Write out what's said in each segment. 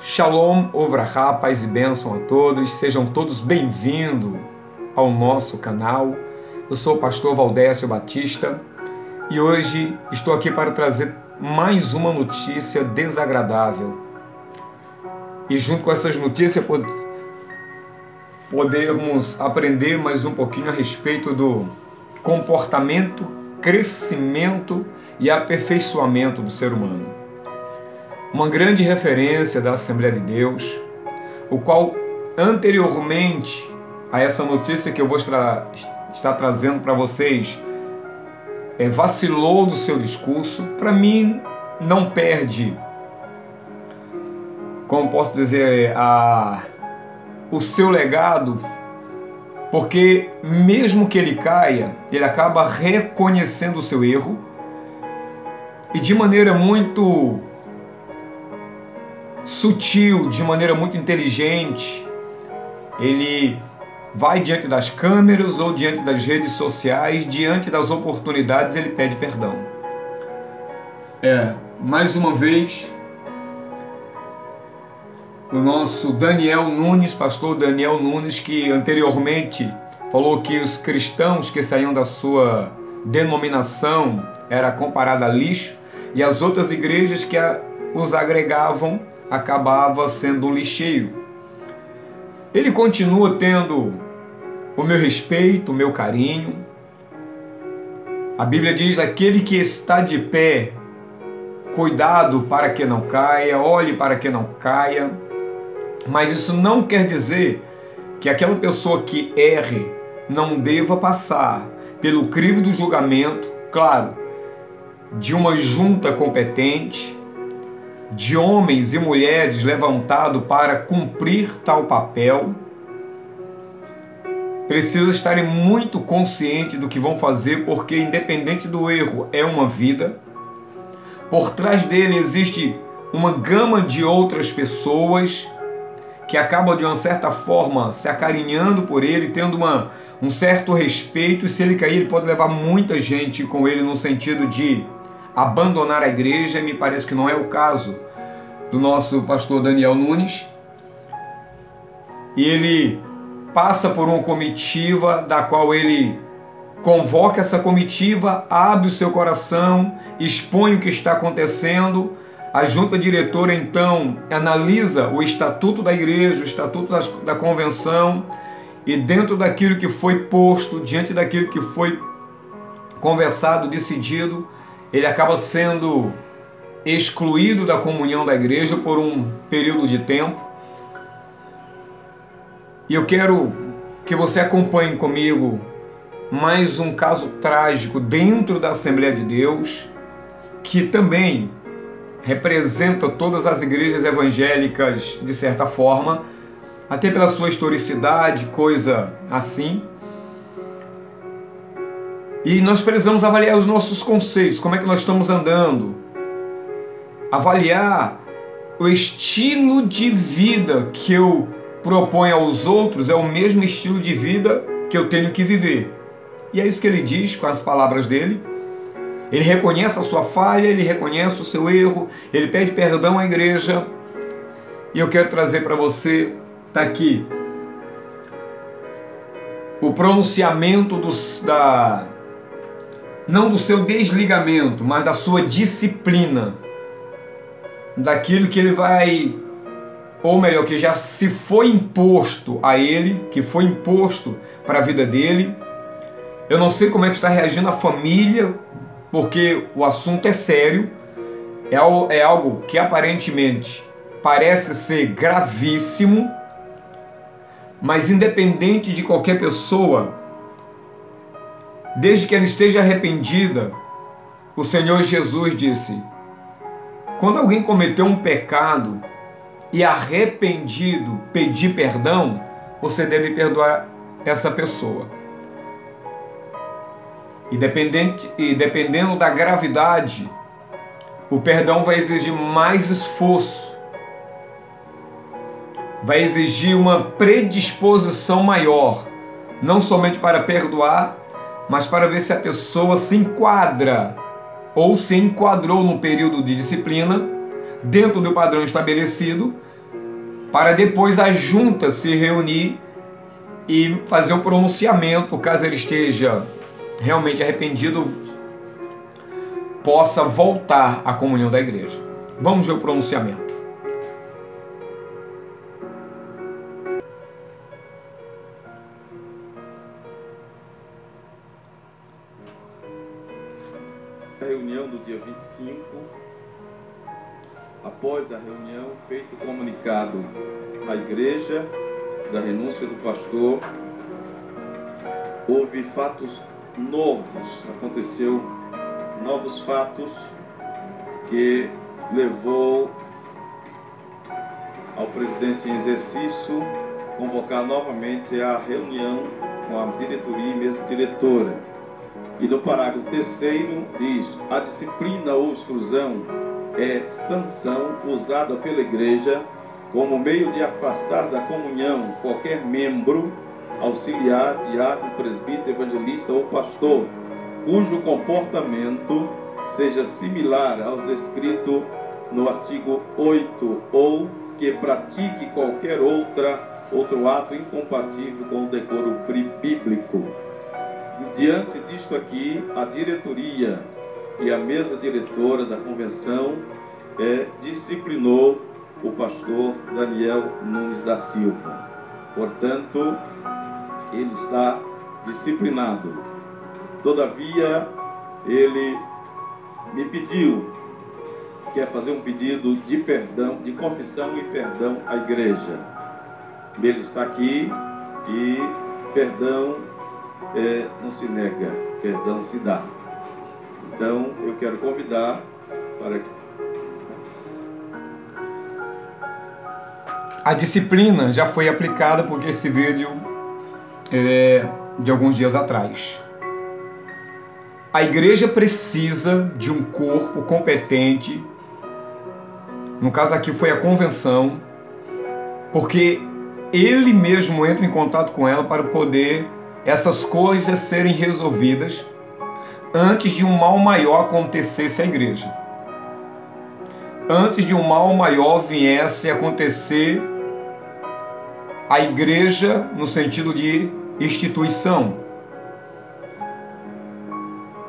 Shalom, Ovrahá, paz e bênção a todos, sejam todos bem-vindos ao nosso canal. Eu sou o pastor Valdécio Batista e hoje estou aqui para trazer mais uma notícia desagradável. E junto com essas notícias podermos aprender mais um pouquinho a respeito do comportamento, crescimento e aperfeiçoamento do ser humano. Uma grande referência da Assembleia de Deus, o qual anteriormente a essa notícia que eu vou estar trazendo para vocês, vacilou do seu discurso. Para mim, não perde, como posso dizer, o seu legado, porque mesmo que ele caia, ele acaba reconhecendo o seu erro e de maneira muito sutil, de maneira muito inteligente, ele vai diante das câmeras ou diante das redes sociais, diante das oportunidades, ele pede perdão. Mais uma vez, o nosso Daniel Nunes, pastor Daniel Nunes, que anteriormente falou que os cristãos que saíam da sua denominação era comparado a lixo, e as outras igrejas que os agregavam acabava sendo um lixeiro. Ele continua tendo o meu respeito, o meu carinho. A Bíblia diz: aquele que está de pé, cuidado para que não caia, olhe para que não caia. Mas isso não quer dizer que aquela pessoa que erre não deva passar pelo crivo do julgamento, claro, de uma junta competente, de homens e mulheres levantados para cumprir tal papel. Precisam estarem muito conscientes do que vão fazer, porque independente do erro, é uma vida. Por trás dele existe uma gama de outras pessoas que acabam de uma certa forma se acarinhando por ele, tendo um certo respeito, e se ele cair, ele pode levar muita gente com ele no sentido de abandonar a igreja. Me parece que não é o caso do nosso pastor Daniel Nunes. E ele passa por uma comitiva, da qual ele convoca essa comitiva, abre o seu coração, expõe o que está acontecendo. A junta diretora então analisa o estatuto da igreja, o estatuto da convenção, e dentro daquilo que foi posto, diante daquilo que foi conversado, decidido, ele acaba sendo excluído da comunhão da igreja por um período de tempo. E eu quero que você acompanhe comigo mais um caso trágico dentro da Assembleia de Deus, que também representa todas as igrejas evangélicas de certa forma, até pela sua historicidade, coisa assim. E nós precisamos avaliar os nossos conceitos, como é que nós estamos andando, avaliar o estilo de vida que eu proponho aos outros, é o mesmo estilo de vida que eu tenho que viver. E é isso que ele diz com as palavras dele. Ele reconhece a sua falha, ele reconhece o seu erro, ele pede perdão à igreja. E eu quero trazer para você, está aqui, o pronunciamento não do seu desligamento, mas da sua disciplina, daquilo que ele vai, ou melhor, que já se foi imposto a ele, que foi imposto para a vida dele. Eu não sei como é que está reagindo a família, porque o assunto é sério, é algo que aparentemente parece ser gravíssimo, mas independente de qualquer pessoa, desde que ela esteja arrependida, o Senhor Jesus disse: quando alguém cometeu um pecado e arrependido pedir perdão, você deve perdoar essa pessoa. E dependendo da gravidade, o perdão vai exigir mais esforço, vai exigir uma predisposição maior, não somente para perdoar, mas para ver se a pessoa se enquadra ou se enquadrou no período de disciplina, dentro do padrão estabelecido, para depois a junta se reunir e fazer o pronunciamento, caso ele esteja realmente arrependido, possa voltar à comunhão da igreja. Vamos ver o pronunciamento. A reunião do dia 25, após a reunião, feito o comunicado à igreja da renúncia do pastor, houve fatos novos, aconteceu novos fatos que levou ao presidente em exercício convocar novamente a reunião com a diretoria e mesa diretora. E no parágrafo 3º diz: a disciplina ou exclusão é sanção usada pela igreja como meio de afastar da comunhão qualquer membro, auxiliar, diácono, presbítero, evangelista ou pastor, cujo comportamento seja similar aos descritos no artigo 8, ou que pratique qualquer outro ato incompatível com o decoro bíblico. Diante disto aqui, a diretoria e a mesa diretora da convenção disciplinou o pastor Daniel Nunes da Silva. Portanto, ele está disciplinado. Todavia, ele me pediu, quer fazer um pedido de perdão, de confissão e perdão à igreja. Ele está aqui e perdão não se nega, perdão se dá. Então, eu quero convidar para que... A disciplina já foi aplicada porque esse vídeo é de alguns dias atrás. A igreja precisa de um corpo competente, no caso aqui foi a convenção, porque ele mesmo entra em contato com ela para poder essas coisas serem resolvidas antes de um mal maior acontecesse à igreja. Antes de um mal maior viesse a acontecer a igreja no sentido de instituição.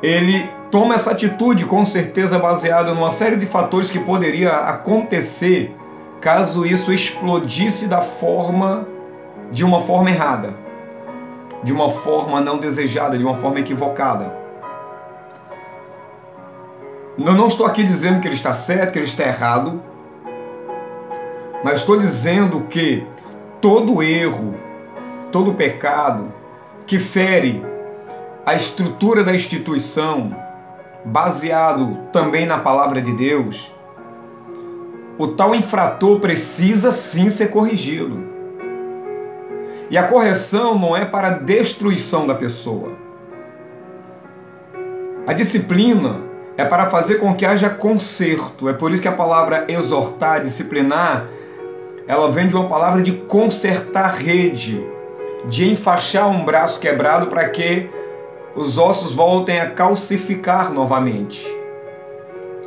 Ele toma essa atitude com certeza baseada numa série de fatores que poderia acontecer caso isso explodisse de uma forma errada, de uma forma não desejada, de uma forma equivocada. Eu não estou aqui dizendo que ele está certo, que ele está errado, mas estou dizendo que todo erro, todo pecado que fere a estrutura da instituição, baseado também na palavra de Deus, o tal infrator precisa sim ser corrigido. E a correção não é para a destruição da pessoa. A disciplina é para fazer com que haja conserto. É por isso que a palavra exortar, disciplinar, ela vem de uma palavra de consertar rede, de enfaixar um braço quebrado para que os ossos voltem a calcificar novamente.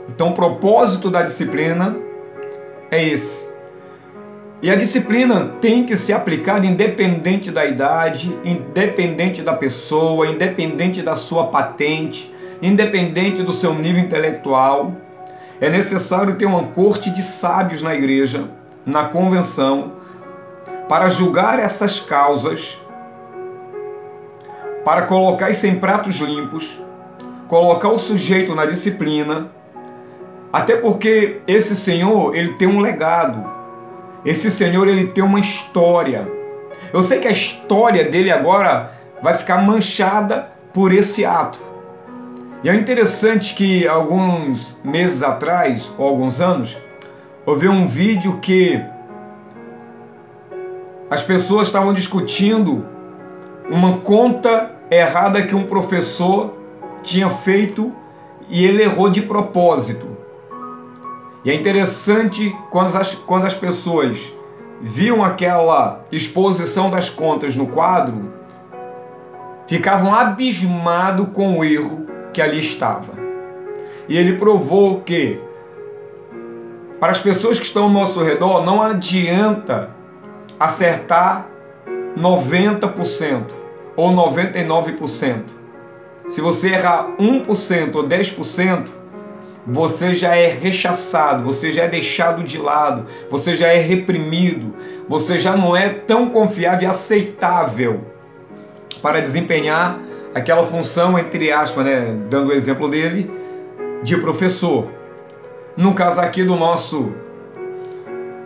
Então o propósito da disciplina é esse. E a disciplina tem que ser aplicada independente da idade, independente da pessoa, independente da sua patente, independente do seu nível intelectual. É necessário ter uma corte de sábios na igreja, na convenção, para julgar essas causas, para colocar isso em pratos limpos, colocar o sujeito na disciplina, até porque esse senhor, ele tem um legado, esse senhor, ele tem uma história. Eu sei que a história dele agora vai ficar manchada por esse ato. E é interessante que alguns meses atrás, ou alguns anos, eu vi um vídeo que as pessoas estavam discutindo uma conta errada que um professor tinha feito e ele errou de propósito. E é interessante quando as pessoas viam aquela exposição das contas no quadro, ficavam abismados com o erro que ali estava. E ele provou que Para as pessoas que estão ao nosso redor, não adianta acertar 90% ou 99%. Se você errar 1% ou 10%, você já é rechaçado, você já é deixado de lado, você já é reprimido, você já não é tão confiável e aceitável para desempenhar aquela função, entre aspas, né, dando o exemplo dele, de professor. No caso aqui do nosso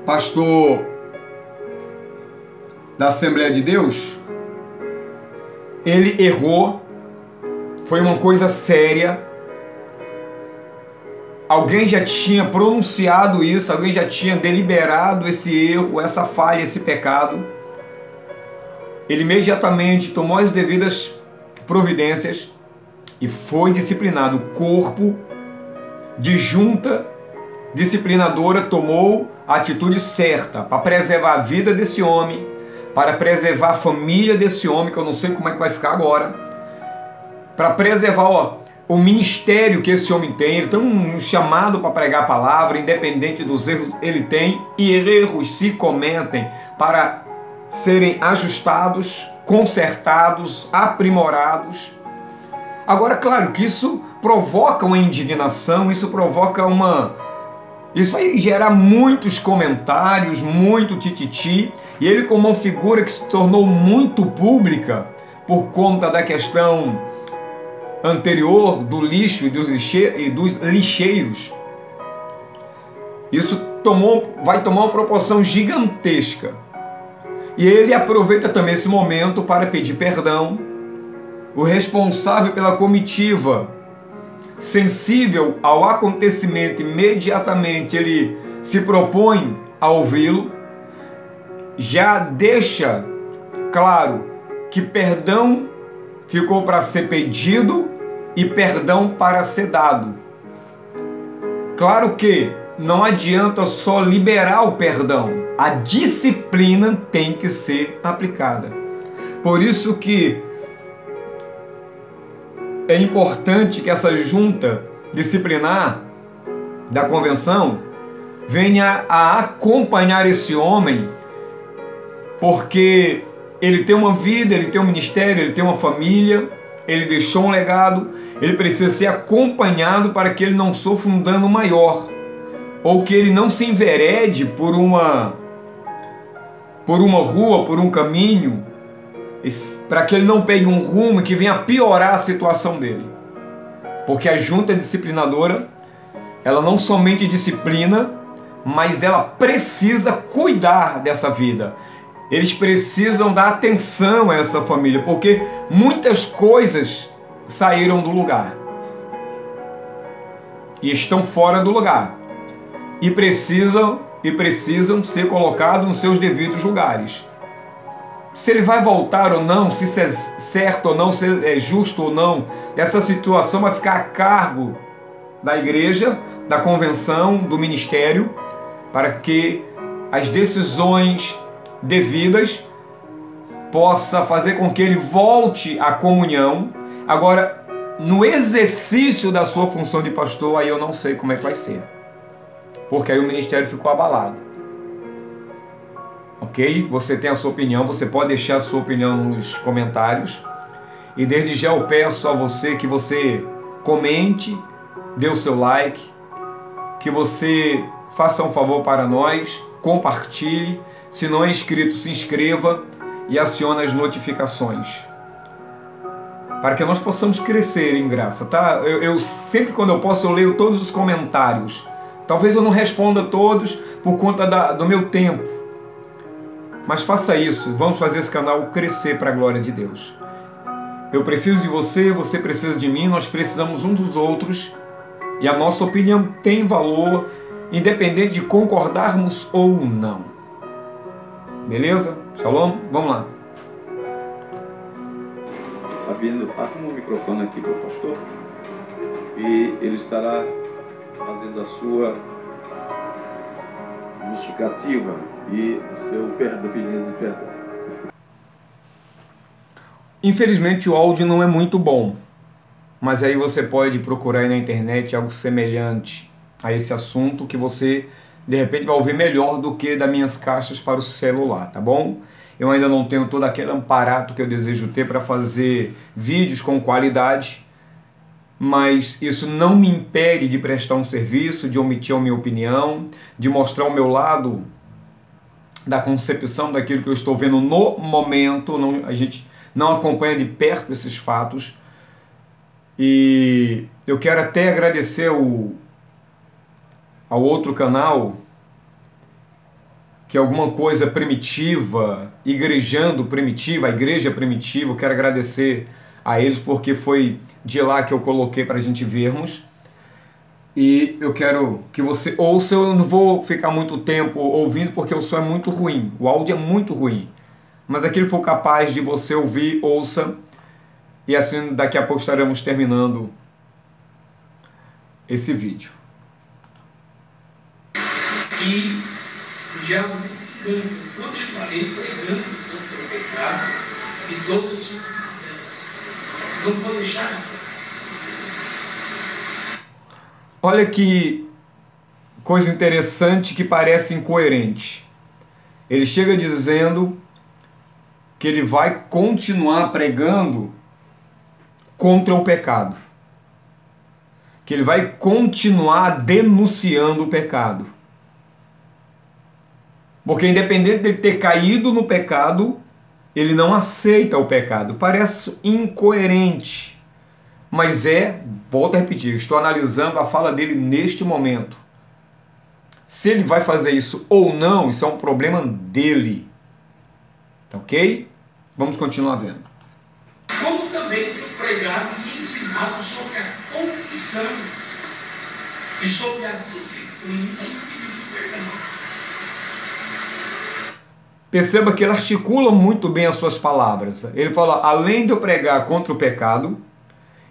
pastor da Assembleia de Deus, ele errou, foi uma coisa séria. Alguém já tinha pronunciado isso, alguém já tinha deliberado esse erro, essa falha, esse pecado. Ele imediatamente tomou as devidas providências e foi disciplinado. O corpo de junta disciplinadora tomou a atitude certa para preservar a vida desse homem, para preservar a família desse homem, que eu não sei como é que vai ficar agora, para preservar o ministério que esse homem tem. Ele tem um chamado para pregar a palavra, independente dos erros ele tem, e erros se cometem para serem ajustados, consertados, aprimorados. Agora, claro que isso provoca uma indignação, isso provoca isso vai gerar muitos comentários, muito tititi, e ele, como uma figura que se tornou muito pública por conta da questão anterior do lixo e dos lixeiros, isso vai tomar uma proporção gigantesca. E ele aproveita também esse momento para pedir perdão. O responsável pela comitiva, sensível ao acontecimento, imediatamente ele se propõe a ouvi-lo, já deixa claro que perdão ficou para ser pedido e perdão para ser dado. Claro que não adianta só liberar o perdão, a disciplina tem que ser aplicada. Por isso que é importante que essa junta disciplinar da convenção venha a acompanhar esse homem, porque ele tem uma vida, ele tem um ministério, ele tem uma família, ele deixou um legado, ele precisa ser acompanhado para que ele não sofra um dano maior, ou que ele não se enverede por uma rua, por um caminho, para que ele não pegue um rumo que venha piorar a situação dele. Porque a junta disciplinadora, ela não somente disciplina, mas ela precisa cuidar dessa vida. Eles precisam dar atenção a essa família, porque muitas coisas saíram do lugar e estão fora do lugar e precisam ser colocados nos seus devidos lugares. Se ele vai voltar ou não, se isso é certo ou não, se é justo ou não, essa situação vai ficar a cargo da igreja, da convenção, do ministério, para que as decisões devidas possa fazer com que ele volte à comunhão. Agora, no exercício da sua função de pastor, aí eu não sei como é que vai ser, porque aí o ministério ficou abalado. Ok? Você tem a sua opinião, você pode deixar a sua opinião nos comentários. E desde já eu peço a você que você comente, dê o seu like, que você faça um favor para nós, compartilhe. Se não é inscrito, se inscreva e acione as notificações, para que nós possamos crescer em graça, tá? Eu sempre, quando eu posso, eu leio todos os comentários. Talvez eu não responda todos por conta do meu tempo, mas faça isso. Vamos fazer esse canal crescer para a glória de Deus. Eu preciso de você, você precisa de mim, nós precisamos um dos outros, e a nossa opinião tem valor, independente de concordarmos ou não. Beleza? Shalom? Vamos lá. Arruma o microfone aqui para o pastor e ele estará fazendo a sua justificativa e o seu pedido de perdão. Infelizmente o áudio não é muito bom, mas aí você pode procurar aí na internet algo semelhante a esse assunto que você de repente vai ouvir melhor do que das minhas caixas para o celular, tá bom? Eu ainda não tenho todo aquele aparato que eu desejo ter para fazer vídeos com qualidade, mas isso não me impede de prestar um serviço, de omitir a minha opinião, de mostrar o meu lado da concepção daquilo que eu estou vendo no momento. A gente não acompanha de perto esses fatos. E eu quero até agradecer ao outro canal, que é alguma coisa primitiva, igrejando primitiva, a igreja primitiva. Eu quero agradecer a eles porque foi de lá que eu coloquei para a gente vermos. E eu quero que você ouça. Eu não vou ficar muito tempo ouvindo porque o som é muito ruim, o áudio é muito ruim. Mas aquilo que for capaz de você ouvir, ouça. E assim daqui a pouco estaremos terminando esse vídeo. E o diabo disse: eu continuarei pregando contra o pecado e todas as suas mazelas. Não vou deixar. Olha que coisa interessante que parece incoerente. Ele chega dizendo que ele vai continuar pregando contra o pecado. Que ele vai continuar denunciando o pecado. Porque independente dele ter caído no pecado, ele não aceita o pecado. Parece incoerente. Mas volto a repetir, estou analisando a fala dele neste momento. Se ele vai fazer isso ou não, isso é um problema dele. Tá ok? Vamos continuar vendo. Como também tenho pregado e ensinado sobre a confissão e sobre a disciplina e o pedido de perdão. Perceba que ele articula muito bem as suas palavras. Ele fala, além de eu pregar contra o pecado,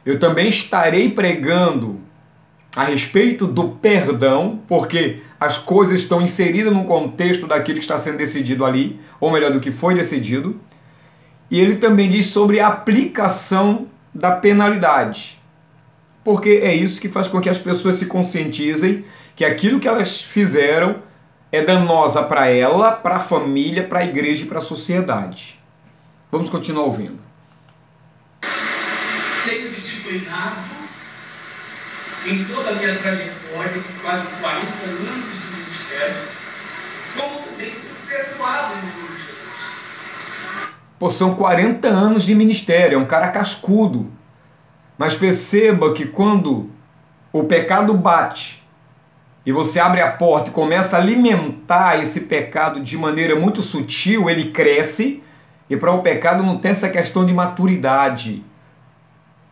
eu também estarei pregando a respeito do perdão, porque as coisas estão inseridas no contexto daquilo que está sendo decidido ali, ou melhor, do que foi decidido. E ele também diz sobre a aplicação da penalidade, porque é isso que faz com que as pessoas se conscientizem que aquilo que elas fizeram é danosa para ela, para a família, para a igreja e para a sociedade. Vamos continuar ouvindo. Tenho disciplinado em toda a minha trajetória, quase 40 anos de ministério, como também tenho perdoado no nome de Jesus. Pô, são 40 anos de ministério, é um cara cascudo. Mas perceba que quando o pecado bate e você abre a porta e começa a alimentar esse pecado de maneira muito sutil, ele cresce, e para o pecado não tem essa questão de maturidade.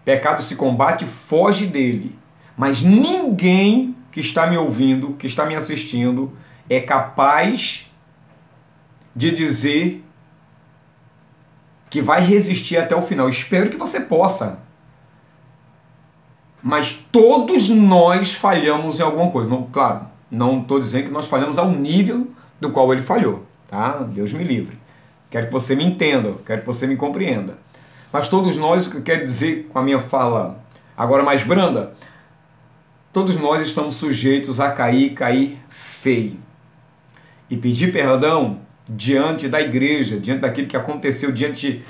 Pecado se combate, foge dele. Mas ninguém que está me ouvindo, que está me assistindo, é capaz de dizer que vai resistir até o final. Espero que você possa. Mas todos nós falhamos em alguma coisa. Não, claro, não estou dizendo que nós falhamos ao nível do qual ele falhou. Tá? Deus me livre. Quero que você me entenda, quero que você me compreenda. Mas todos nós, o que eu quero dizer com a minha fala agora mais branda, todos nós estamos sujeitos a cair feio. E pedir perdão diante da igreja, diante daquilo que aconteceu, diante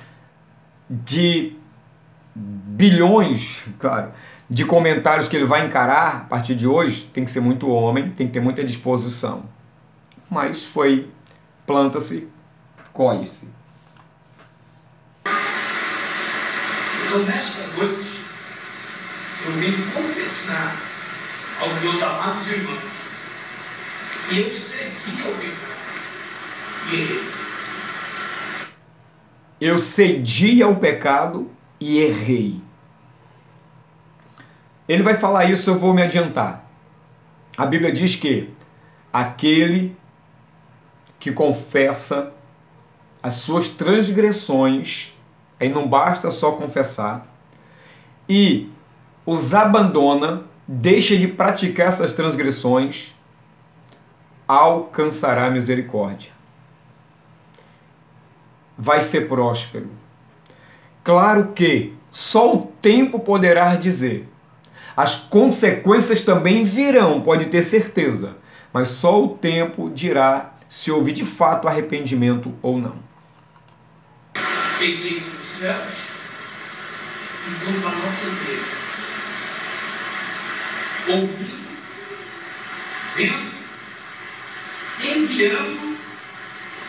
de bilhões, claro, de comentários que ele vai encarar a partir de hoje, tem que ser muito homem, tem que ter muita disposição. Mas foi, planta-se, colhe-se. Então, nesta noite, eu venho confessar aos meus amados irmãos que eu cedi ao pecado e errei. Eu cedi ao pecado e errei. Ele vai falar isso, eu vou me adiantar. A Bíblia diz que aquele que confessa as suas transgressões, aí não basta só confessar, e os abandona, deixa de praticar essas transgressões, alcançará misericórdia. Vai ser próspero. Claro que só o tempo poderá dizer. As consequências também virão, pode ter certeza. Mas só o tempo dirá se houve de fato arrependimento ou não. Peguei dos céus, enquanto a nossa igreja, ouvindo, vendo, enviando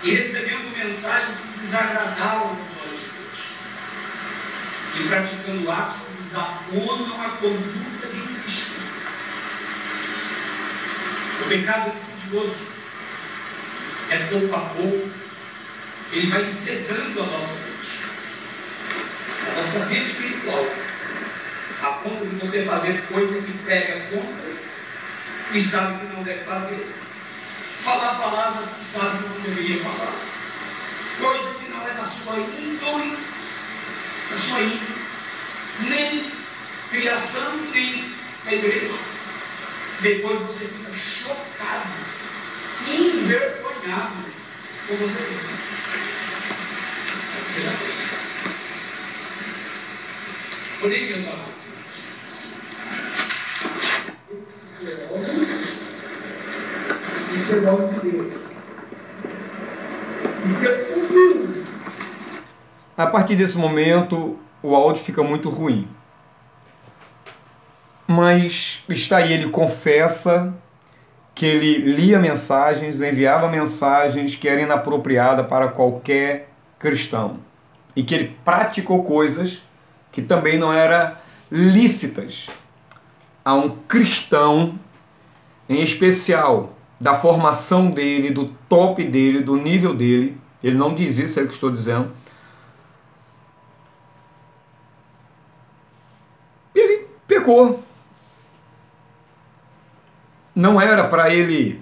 e recebendo mensagens que desagradaram os olhos de Deus, e praticando atos que desaponam a conduta de um cristão. O pecado insidioso é pouco a pouco, ele vai sedando a nossa mente. A nossa mente espiritual, a ponto de você fazer coisa que pega contra e sabe que não deve fazer. Falar palavras que sabe que não deveria falar. Coisa que não é da sua índole, nem criação, nem na igreja. Depois você fica chocado, envergonhado com você mesmo. Você já fez. Podem pensar isso é dom de Deus. Isso é humilde. A partir desse momento, o áudio fica muito ruim. Mas está aí, ele confessa que ele lia mensagens, enviava mensagens que eram inapropriadas para qualquer cristão. E que ele praticou coisas que também não eram lícitas a um cristão, em especial da formação dele, do top dele, do nível dele. Ele não diz isso, é o que estou dizendo. Ele pecou. Não era para ele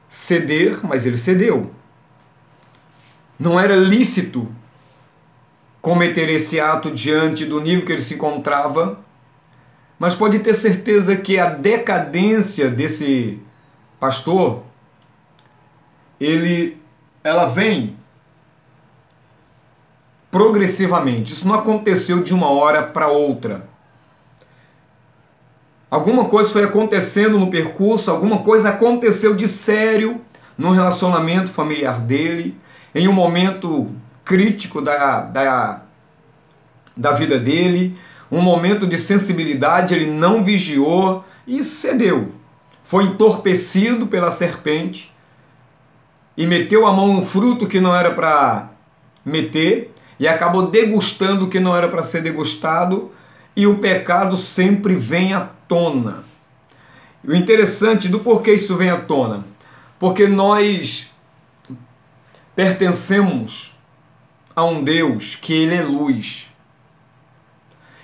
ceder, mas ele cedeu. Não era lícito cometer esse ato diante do nível que ele se encontrava, mas pode ter certeza que a decadência desse pastor, ela vem progressivamente. Isso não aconteceu de uma hora para outra. Alguma coisa foi acontecendo no percurso, alguma coisa aconteceu de sério no relacionamento familiar dele, em um momento crítico da vida dele, um momento de sensibilidade, ele não vigiou e cedeu. Foi entorpecido pela serpente e meteu a mão no fruto que não era para meter e acabou degustando o que não era para ser degustado, e o pecado sempre vem à tona. E o interessante do porquê isso vem à tona, porque nós pertencemos a um Deus que ele é luz.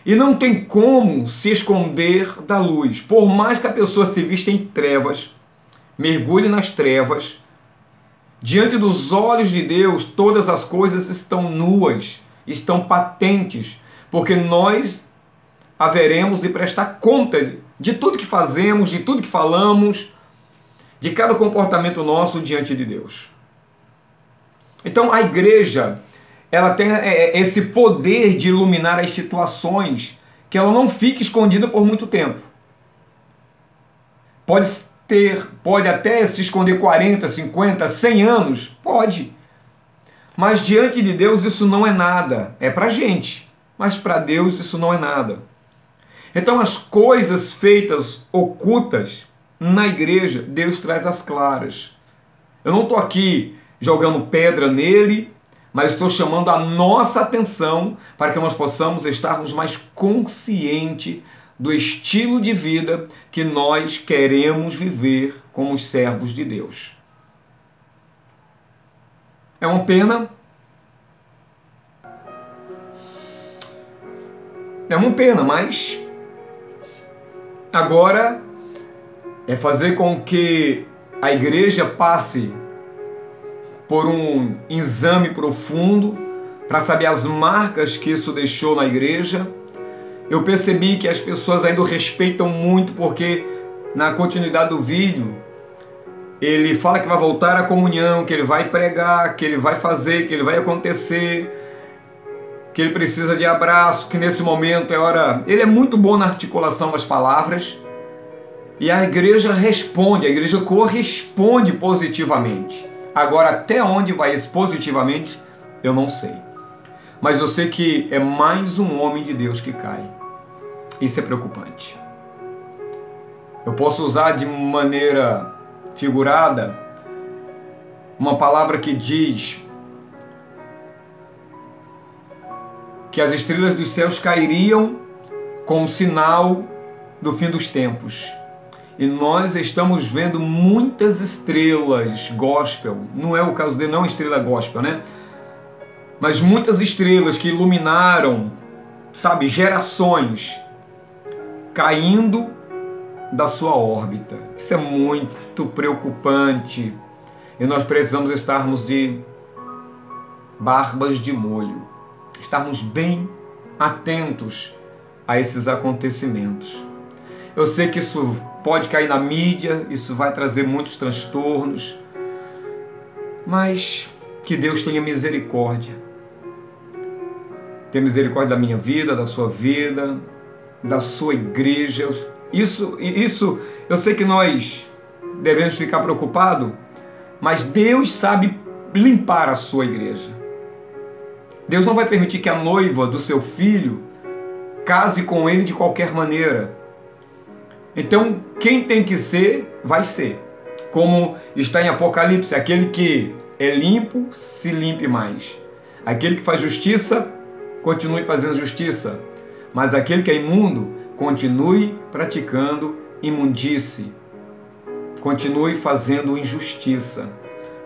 E não tem como se esconder da luz. Por mais que a pessoa se vista em trevas, mergulhe nas trevas, diante dos olhos de Deus, todas as coisas estão nuas, estão patentes, porque nós haveremos de prestar conta de tudo que fazemos, de tudo que falamos, de cada comportamento nosso diante de Deus. Então a igreja, ela tem esse poder de iluminar as situações, que ela não fique escondida por muito tempo. Pode até se esconder 40, 50, 100 anos, pode. Mas diante de Deus isso não é nada, é pra gente, mas para Deus isso não é nada. Então as coisas feitas ocultas na igreja, Deus traz às claras. Eu não estou aqui jogando pedra nele, mas estou chamando a nossa atenção para que nós possamos estarmos mais conscientes do estilo de vida que nós queremos viver como os servos de Deus. É uma pena. É uma pena, mas agora é fazer com que a igreja passe por um exame profundo para saber as marcas que isso deixou na igreja. Eu percebi que as pessoas ainda o respeitam muito, porque na continuidade do vídeo ele fala que vai voltar à comunhão, que ele vai pregar, que ele vai fazer, que ele vai acontecer, que ele precisa de abraço, que nesse momento é hora... Ele é muito bom na articulação das palavras e a igreja responde, a igreja corresponde positivamente. Agora, até onde vai esse positivamente, eu não sei. Mas eu sei que é mais um homem de Deus que cai. Isso é preocupante. Eu posso usar de maneira figurada uma palavra que diz que as estrelas dos céus cairiam com o sinal do fim dos tempos. E nós estamos vendo muitas estrelas gospel. Não é o caso dele, não é estrela gospel, né? Mas muitas estrelas que iluminaram, sabe, gerações, caindo da sua órbita. Isso é muito preocupante. E nós precisamos estarmos de barbas de molho. Estarmos bem atentos a esses acontecimentos. Eu sei que isso pode cair na mídia, isso vai trazer muitos transtornos, mas que Deus tenha misericórdia. Tenha misericórdia da minha vida, da sua vida, da sua igreja. Isso eu sei que nós devemos ficar preocupados, mas Deus sabe limpar a sua igreja. Deus não vai permitir que a noiva do seu filho case com ele de qualquer maneira. Então, quem tem que ser, vai ser. Como está em Apocalipse, aquele que é limpo, se limpe mais. Aquele que faz justiça, continue fazendo justiça. Mas aquele que é imundo, continue praticando imundície. Continue fazendo injustiça.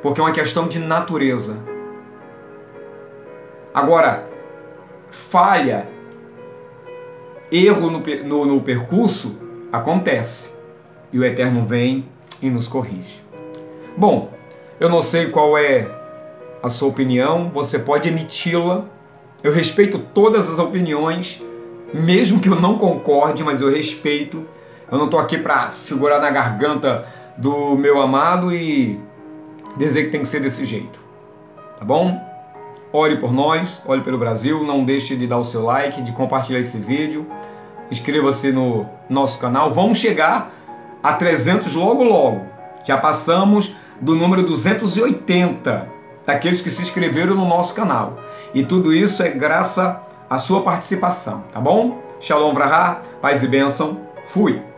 Porque é uma questão de natureza. Agora, falha, erro no percurso, acontece. E o Eterno vem e nos corrige. Bom, eu não sei qual é a sua opinião, você pode emiti-la. Eu respeito todas as opiniões, mesmo que eu não concorde, mas eu respeito. Eu não estou aqui para segurar na garganta do meu amado e dizer que tem que ser desse jeito. Tá bom? Ore por nós, ore pelo Brasil, não deixe de dar o seu like, de compartilhar esse vídeo. Inscreva-se no nosso canal. Vamos chegar a 300 logo logo. Já passamos do número 280 daqueles que se inscreveram no nosso canal. E tudo isso é graças à sua participação, tá bom? Shalom Vrahá, paz e bênção. Fui!